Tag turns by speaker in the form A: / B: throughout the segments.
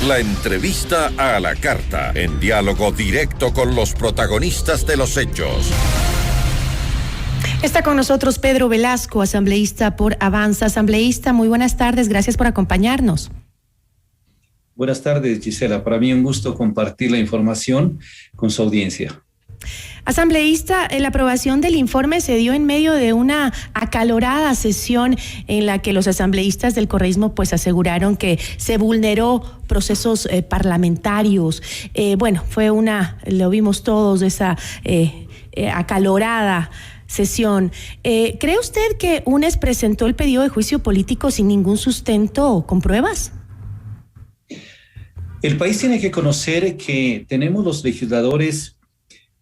A: La entrevista a la carta, en diálogo directo con los protagonistas de los hechos.
B: Está con nosotros Pedro Velasco, asambleísta por Avanza. Asambleísta, muy buenas tardes, gracias por acompañarnos.
C: Buenas tardes, Gisela. Para mí un gusto compartir la información con su audiencia.
B: Asambleísta, la aprobación del informe se dio en medio de una acalorada sesión en la que los asambleístas del correísmo pues aseguraron que se vulneró procesos parlamentarios. Fue lo vimos todos, esa acalorada sesión. ¿Cree usted que UNES presentó el pedido de juicio político sin ningún sustento o con pruebas?
C: El país tiene que conocer que tenemos los legisladores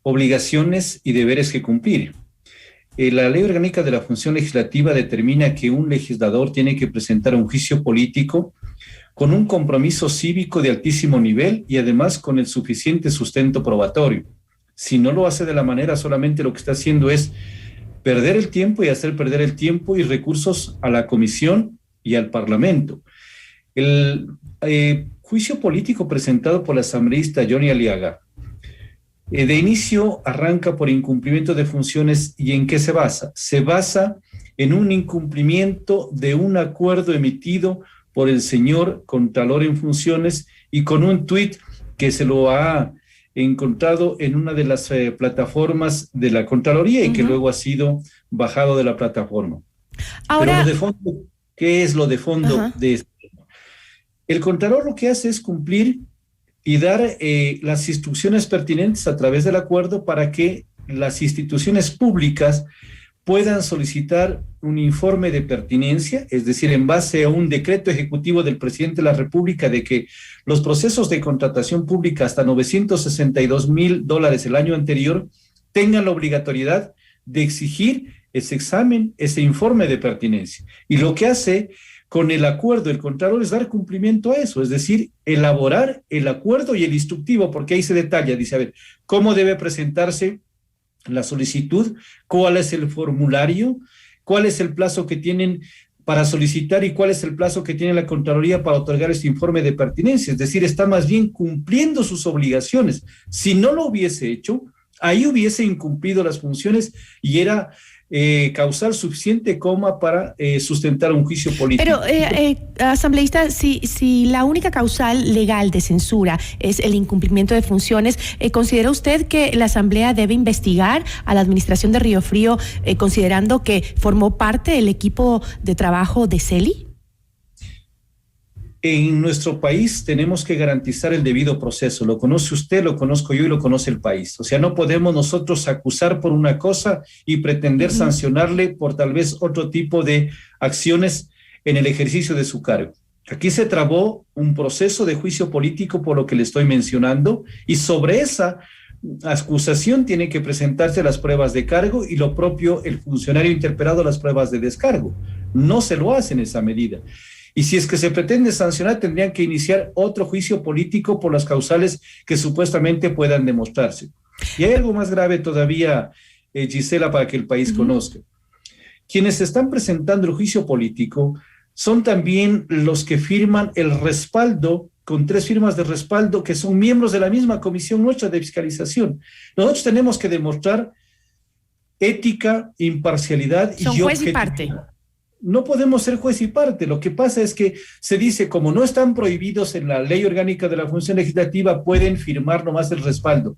C: obligaciones y deberes que cumplir. La Ley Orgánica de la Función Legislativa determina que un legislador tiene que presentar un juicio político con un compromiso cívico de altísimo nivel y además con el suficiente sustento probatorio. Si no lo hace de la manera, solamente lo que está haciendo es perder el tiempo y hacer perder el tiempo y recursos a la comisión y al Parlamento. El juicio político presentado por la asambleísta Johnny Aliaga, de inicio arranca por incumplimiento de funciones. ¿Y en qué se basa? Se basa en un incumplimiento de un acuerdo emitido por el señor Contralor en funciones y con un tuit que se lo ha encontrado en una de las plataformas de la Contraloría y que luego ha sido bajado de la plataforma.
B: Ahora,
C: pero lo de fondo, ¿qué es lo de fondo de esto? El Contralor lo que hace es cumplir y dar las instrucciones pertinentes a través del acuerdo para que las instituciones públicas puedan solicitar un informe de pertinencia, es decir, en base a un decreto ejecutivo del presidente de la República de que los procesos de contratación pública hasta $962,000 el año anterior tengan la obligatoriedad de exigir ese examen, ese informe de pertinencia. Y lo que hace con el acuerdo el Contralor es dar cumplimiento a eso, es decir, elaborar el acuerdo y el instructivo, porque ahí se detalla, dice, a ver, cómo debe presentarse la solicitud, cuál es el formulario, cuál es el plazo que tienen para solicitar y cuál es el plazo que tiene la Contraloría para otorgar este informe de pertinencia, es decir, está más bien cumpliendo sus obligaciones. Si no lo hubiese hecho, ahí hubiese incumplido las funciones y era causal suficiente para sustentar un juicio político.
B: Pero, asambleísta, si la única causal legal de censura es el incumplimiento de funciones, ¿considera usted que la Asamblea debe investigar a la administración de Río Frío, considerando que formó parte del equipo de trabajo de Celi?
C: En nuestro país tenemos que garantizar el debido proceso. Lo conoce usted, lo conozco yo y lo conoce el país. O sea, no podemos nosotros acusar por una cosa y pretender sancionarle por tal vez otro tipo de acciones en el ejercicio de su cargo. Aquí se trabó un proceso de juicio político por lo que le estoy mencionando y sobre esa acusación tiene que presentarse las pruebas de cargo y lo propio el funcionario interpelado las pruebas de descargo. No se lo hace en esa medida. Y si es que se pretende sancionar, tendrían que iniciar otro juicio político por las causales que supuestamente puedan demostrarse. Y hay algo más grave todavía, Gisela, para que el país conozca. Quienes están presentando el juicio político son también los que firman el respaldo, con 3 firmas de respaldo, que son miembros de la misma comisión nuestra de fiscalización. Nosotros tenemos que demostrar ética, imparcialidad y
B: son juez y parte.
C: No podemos ser juez y parte. Lo que pasa es que se dice, como no están prohibidos en la Ley Orgánica de la Función Legislativa, pueden firmar nomás el respaldo.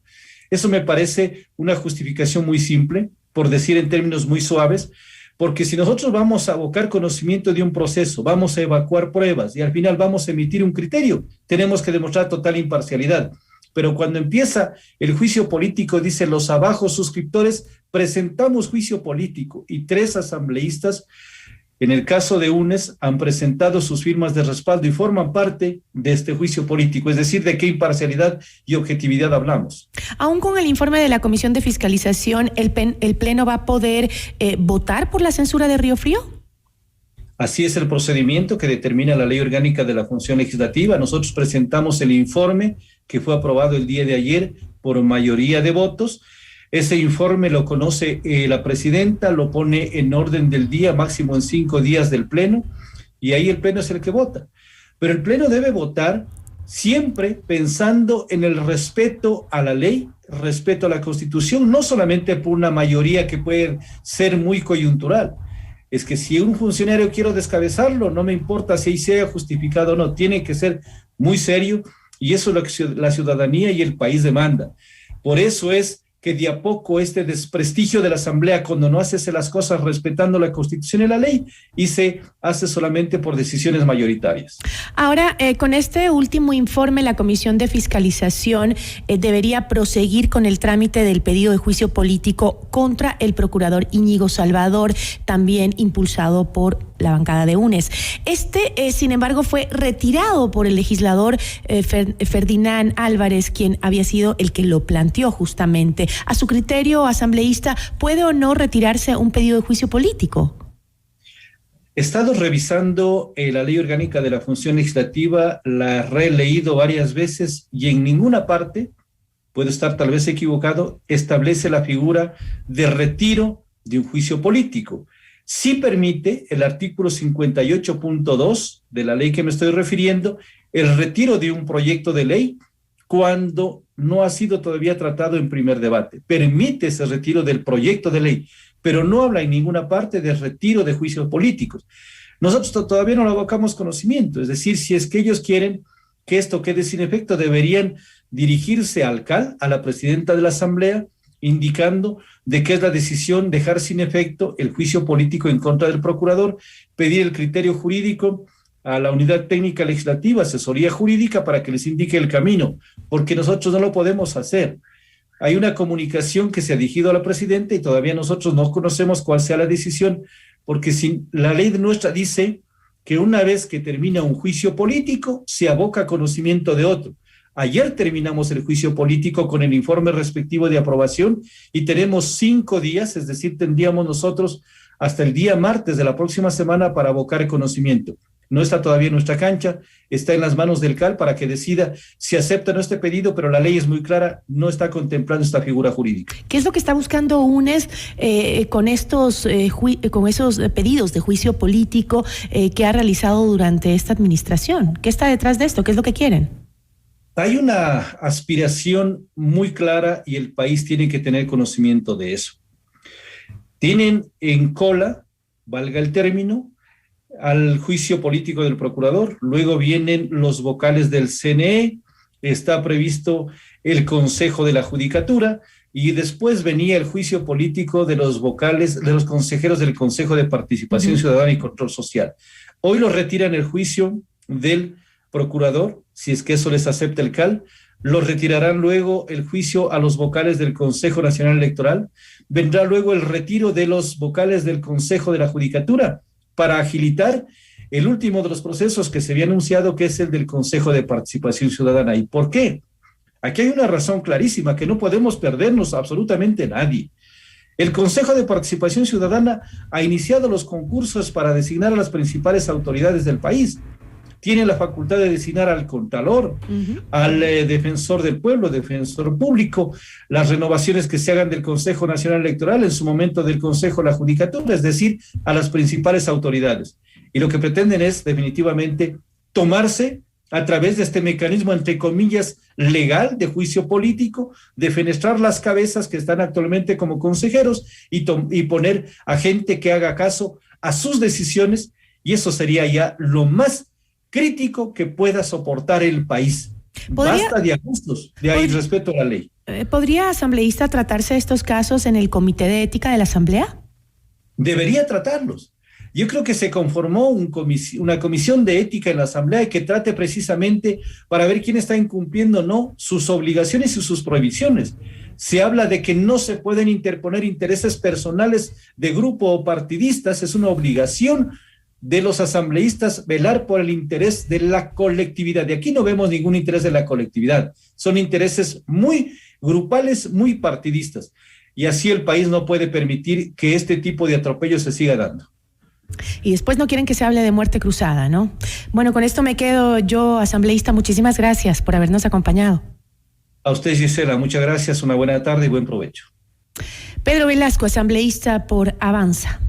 C: Eso me parece una justificación muy simple, por decir en términos muy suaves, porque si nosotros vamos a abocar conocimiento de un proceso, vamos a evacuar pruebas y al final vamos a emitir un criterio, tenemos que demostrar total imparcialidad. Pero cuando empieza el juicio político, dice los abajo suscriptores, presentamos juicio político y 3 asambleístas, en el caso de UNES, han presentado sus firmas de respaldo y forman parte de este juicio político. Es decir, ¿de qué imparcialidad y objetividad hablamos?
B: Aún con el informe de la Comisión de Fiscalización, ¿el Pleno va a poder votar por la censura de Río Frío?
C: Así es el procedimiento que determina la Ley Orgánica de la Función Legislativa. Nosotros presentamos el informe que fue aprobado el día de ayer por mayoría de votos. Ese informe lo conoce la presidenta, lo pone en orden del día, máximo en 5 días del Pleno, y ahí el Pleno es el que vota. Pero el Pleno debe votar siempre pensando en el respeto a la ley, respeto a la Constitución, no solamente por una mayoría que puede ser muy coyuntural. Es que si un funcionario quiero descabezarlo, no me importa si sea justificado o no, tiene que ser muy serio, y eso es lo que la ciudadanía y el país demanda. Por eso es que de a poco este desprestigio de la Asamblea, cuando no hace las cosas respetando la Constitución y la ley, y se hace solamente por decisiones mayoritarias.
B: Ahora, con este último informe, la Comisión de Fiscalización debería proseguir con el trámite del pedido de juicio político contra el procurador Íñigo Salvador, también impulsado por la bancada de UNES. Sin embargo, fue retirado por el legislador Ferdinand Álvarez, quien había sido el que lo planteó justamente. A su criterio, asambleísta, ¿puede o no retirarse un pedido de juicio político?
C: He estado revisando la ley orgánica de la función legislativa, la he releído varias veces y en ninguna parte, puedo estar tal vez equivocado, establece la figura de retiro de un juicio político. Sí permite el artículo 58.2 de la ley que me estoy refiriendo, el retiro de un proyecto de ley cuando no ha sido todavía tratado en primer debate. Permite ese retiro del proyecto de ley, pero no habla en ninguna parte de retiro de juicios políticos. Nosotros todavía no lo abocamos conocimiento, es decir, si es que ellos quieren que esto quede sin efecto, deberían dirigirse al CAL, a la presidenta de la Asamblea, indicando de qué es la decisión dejar sin efecto el juicio político en contra del procurador, pedir el criterio jurídico a la unidad técnica legislativa, asesoría jurídica, para que les indique el camino, porque nosotros no lo podemos hacer. Hay una comunicación que se ha dirigido a la presidenta y todavía nosotros no conocemos cuál sea la decisión, porque la ley nuestra dice que una vez que termina un juicio político, se aboca a conocimiento de otro. Ayer terminamos el juicio político con el informe respectivo de aprobación y tenemos 5 días, es decir, tendríamos nosotros hasta el día martes de la próxima semana para abocar conocimiento. No está todavía en nuestra cancha, está en las manos del CAL para que decida si acepta o no este pedido, pero la ley es muy clara, no está contemplando esta figura jurídica.
B: ¿Qué es lo que está buscando UNES con esos pedidos de juicio político que ha realizado durante esta administración? ¿Qué está detrás de esto? ¿Qué es lo que quieren?
C: Hay una aspiración muy clara y el país tiene que tener conocimiento de eso. Tienen en cola, valga el término, al juicio político del procurador, luego vienen los vocales del CNE, está previsto el Consejo de la Judicatura y después venía el juicio político de los vocales, de los consejeros del Consejo de Participación Ciudadana y Control Social. Hoy lo retiran el juicio del procurador, si es que eso les acepta el CAL, lo retirarán luego el juicio a los vocales del Consejo Nacional Electoral, vendrá luego el retiro de los vocales del Consejo de la Judicatura, para agilitar el último de los procesos que se había anunciado, que es el del Consejo de Participación Ciudadana. ¿Y por qué? Aquí hay una razón clarísima, que no podemos perdernos absolutamente nadie. El Consejo de Participación Ciudadana ha iniciado los concursos para designar a las principales autoridades del país. Tiene la facultad de designar al Contralor, al Defensor del Pueblo, Defensor Público, las renovaciones que se hagan del Consejo Nacional Electoral, en su momento del Consejo de la Judicatura, es decir, a las principales autoridades. Y lo que pretenden es definitivamente tomarse a través de este mecanismo, entre comillas, legal de juicio político, defenestrar las cabezas que están actualmente como consejeros y poner a gente que haga caso a sus decisiones, y eso sería ya lo más crítico que pueda soportar el país. Basta de ajustes, de irrespeto a la ley.
B: ¿Podría, asambleísta, tratarse estos casos en el Comité de Ética de la Asamblea?
C: Debería tratarlos. Yo creo que se conformó una comisión de ética en la Asamblea que trate precisamente para ver quién está incumpliendo o no sus obligaciones y sus prohibiciones. Se habla de que no se pueden interponer intereses personales de grupo o partidistas, es una obligación de los asambleístas velar por el interés de la colectividad. De aquí no vemos ningún interés de la colectividad. Son intereses muy grupales, muy partidistas. Y así el país no puede permitir que este tipo de atropellos se siga dando.
B: Y después no quieren que se hable de muerte cruzada, ¿no? Bueno, con esto me quedo yo, asambleísta. Muchísimas gracias por habernos acompañado.
C: A usted, Gisela, muchas gracias. Una buena tarde y buen provecho.
B: Pedro Velasco, asambleísta por Avanza.